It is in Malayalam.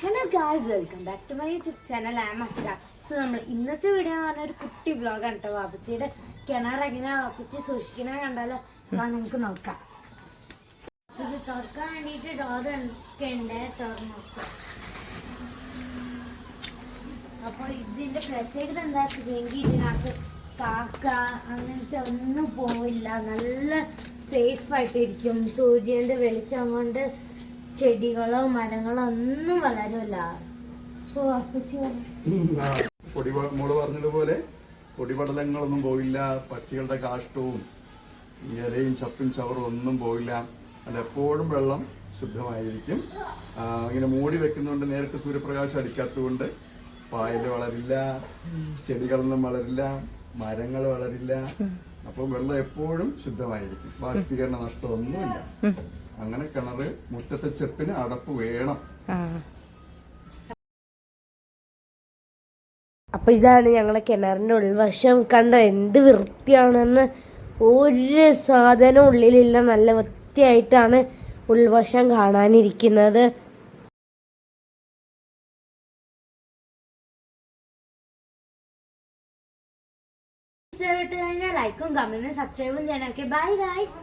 Hello guys, welcome back to my YouTube channel. I am Asra. So നമ്മൾ ഇന്നത്തെ വീഡിയോ എന്ന് പറഞ്ഞ ഒരു കുട്ടി വ്ളോഗാണ് കേട്ടോ. വാപ്പച്ചിയുടെ കിണർ എങ്ങനെ വാപ്പച്ചി സൂക്ഷിക്കണ കണ്ടാലോ നമുക്ക് നോക്കാം. ഇത് തുറക്കാൻ വേണ്ടിയിട്ട് ഡോർ ഒക്കെ ഉണ്ട്, തുറന്നു നോക്കാം. അപ്പോൾ ഇതിന്റെ പ്രത്യേകത എന്താ വെച്ചിട്ടുണ്ടെങ്കിൽ ഇതിനകത്ത് കാക്ക അങ്ങനത്തെ ഒന്നും പോവില്ല, നല്ല സേഫ് ആയിട്ടിരിക്കും. സൂര്യന്റെ വെളിച്ചം കൊണ്ട് ചെടികളോ മരങ്ങളോ ഒന്നും വളരില്ല. മോള് പറഞ്ഞതുപോലെ പൊടിപടലങ്ങളൊന്നും പോയില്ല, പക്ഷികളുടെ കാഷ്ടവും ഇലയും ചപ്പും ചവറും ഒന്നും പോയില്ല. അതെപ്പോഴും വെള്ളം ശുദ്ധമായിരിക്കും. ഇങ്ങനെ മൂടി വെക്കുന്നതുകൊണ്ട് നേരിട്ട് സൂര്യപ്രകാശം അടിക്കാത്തതുകൊണ്ട് പായല് വളരില്ല, ചെടികളൊന്നും വളരില്ല, മരങ്ങൾ വളരില്ല. അപ്പോൾ വെള്ളം എപ്പോഴും ശുദ്ധമായിരിക്കും, ബാഷ്പീകരണ നഷ്ടമൊന്നുമില്ല. അങ്ങനെ കിണറ് മുറ്റത്തെ ചെപ്പിന് അടപ്പ് വേണം. അപ്പൊ ഇതാണ് ഞങ്ങളെ കിണറിന്റെ ഉൾവശം. കണ്ടോ എന്ത് വൃത്തിയാണെന്ന്. ഒരു സാധനം ഉള്ളിലില്ല, നല്ല വൃത്തിയായിട്ടാണ് ഉൾവശം കാണാനിരിക്കുന്നത്. ഇഷ്ടപ്പെട്ട് കഴിഞ്ഞാൽ ലൈക്കും കമന്റും സബ്സ്ക്രൈബും ചെയ്യാനൊക്കെ. Bye guys.